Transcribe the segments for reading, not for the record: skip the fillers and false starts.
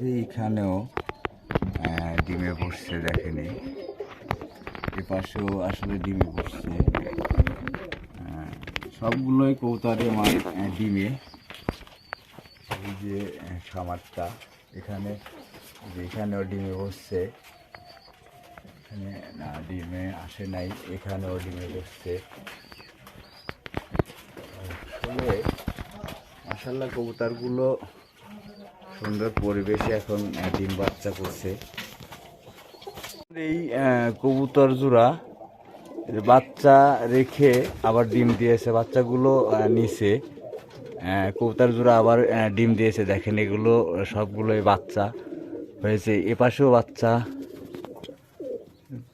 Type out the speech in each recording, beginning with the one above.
এখানেও ডিমে বসছে, দেখেনি এ পাশেও আসলে ডিমে বসছে। সবগুলোই কবুতরে আমার ডিমে। এই যে খামারটা এখানেও ডিমে বসছে, এখানে না ডিমে আসে নাই, এখানেও ডিমে বসছে। আসলে মাশাআল্লাহ কবুতরগুলো সুন্দর পরিবেশে এখন ডিম বাচ্চা করছে। এই কবুতর জোড়া বাচ্চা রেখে আবার ডিম দিয়েছে, বাচ্চাগুলো নিচে। কবুতর জোড়া আবার ডিম দিয়েছে, দেখেন এগুলো সবগুলোই বাচ্চা হয়েছে, এপাশেও বাচ্চা।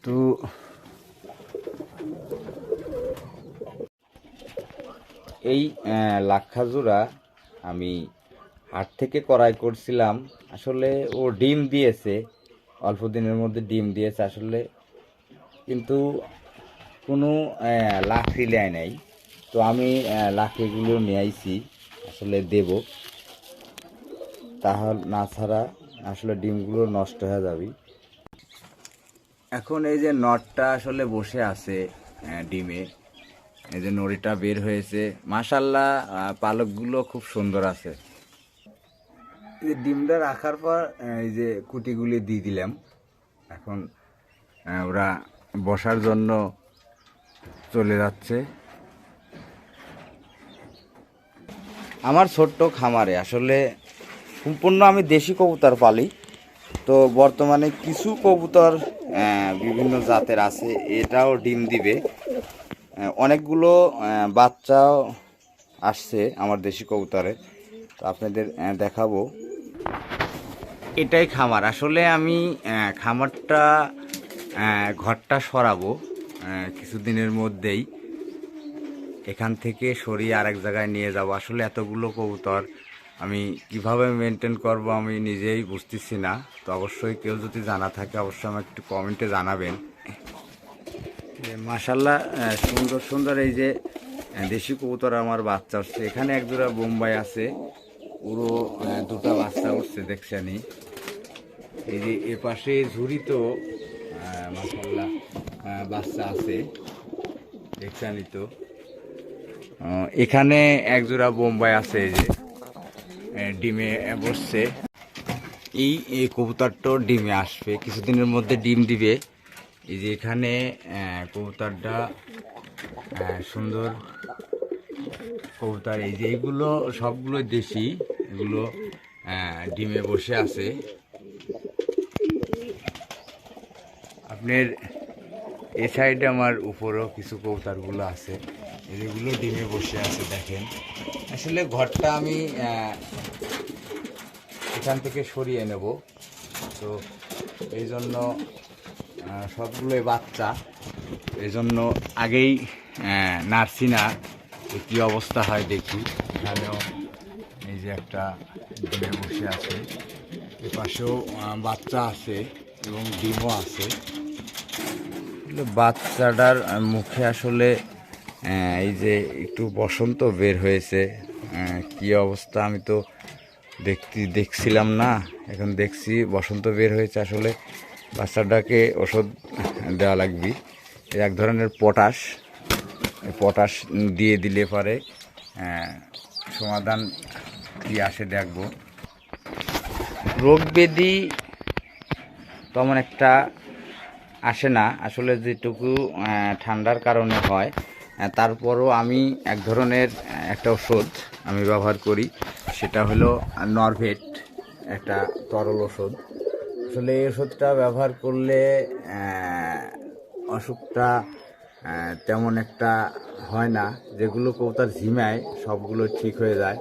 তো এই লাক্ষা জোড়া আমি হাট থেকে ক্রয় করছিলাম। আসলে ও ডিম দিয়েছে, অল্প দিনের মধ্যে ডিম দিয়েছে আসলে, কিন্তু কোনো লাকড়ি নেয় নাই। তো আমি লাকড়িগুলো নিয়ে আইছি আসলে দেব, তাহলে না ছাড়া আসলে ডিমগুলো নষ্ট হয়ে যাবে। এখন এই যে নটটা আসলে বসে আছে ডিমে, এই যে নড়িটা বের হয়েছে, মাশাআল্লাহ পালকগুলো খুব সুন্দর আছে। এই ডিমটা রাখার পর এই যে কুটিগুলি দিয়ে দিলাম, এখন ওরা বসার জন্য চলে যাচ্ছে। আমার ছোট্ট খামারে আসলে সম্পূর্ণ আমি দেশি কবুতর পালি। তো বর্তমানে কিছু কবুতর বিভিন্ন জাতের আছে, এটাও ডিম দিবে। অনেকগুলো বাচ্চাও আসছে আমার দেশি কবুতরে, তো আপনাদের দেখাবো। এটাই খামার। আসলে আমি খামারটা ঘরটা সরাবো কিছুদিনের মধ্যেই, এখান থেকে সরিয়ে আরেক জায়গায় নিয়ে যাব। আসলে এতগুলো কবুতর আমি কিভাবে মেনটেন করব আমি নিজেই বুঝতেছি না। তো অবশ্যই কেউ যদি জানা থাকে অবশ্যই আমাকে একটু কমেন্টে জানাবেন। মাশাআল্লাহ সুন্দর সুন্দর এই যে দেশি কবুতর আমার বাচ্চা উঠছে। এখানে এক জোড়া বোম্বাই আছে, পুরো দুটা বাচ্চা উঠছে দেখছেনি। এই যে এ পাশে ঝুড়িতেও মাশাআল্লাহ বাচ্চা আছে দেখছেনি। তো এখানে এক জোড়া বোম্বাই আছে, এই যে ডিমে বসছে। এই কবুতরটাও ডিমে আসবে, কিছুদিনের মধ্যে ডিম দিবে। এই যে এখানে কবুতরটা সুন্দর কবুতর, এই যে এইগুলো সবগুলো দেশি, এগুলো ডিমে বসে আছে। আপনার এই সাইডে আমার উপরেও কিছু কবুতরগুলো আছে, এগুলো ডিমে বসে আছে দেখেন। আসলে ঘরটা আমি এখান থেকে সরিয়ে নেব, তো এই জন্য সবগুলোই বাচ্চা, এই জন্য আগেই নাড়ছি না, কী অবস্থা হয় দেখি। এখানেও এই যে একটা ডিমে বসে আছে, এ পাশেও বাচ্চা আছে এবং ডিমও আছে। বাচ্চাটার মুখে আসলে এই যে একটু বসন্ত বের হয়েছে, কি অবস্থা আমি তো দেখছিলাম না, এখন দেখছি বসন্ত বের হয়েছে। আসলে বাচ্চাটাকে ওষুধ দেওয়া লাগবে, এক ধরনের পটাশ দিয়ে দিলে পরে সমাধান কি আসে দেখব। রোগ ব্যাধি তেমন একটা আসে না আসলে, যেটুকু ঠান্ডার কারণে হয়। তারপরও আমি এক ধরনের একটা ওষুধ আমি ব্যবহার করি, সেটা হলো নরভেট, একটা তরল ওষুধ। আসলে এই ওষুধটা ব্যবহার করলে অসুখটা তেমন একটা হয় না, যেগুলো কবুতর ঝিমায় সবগুলো ঠিক হয়ে যায়।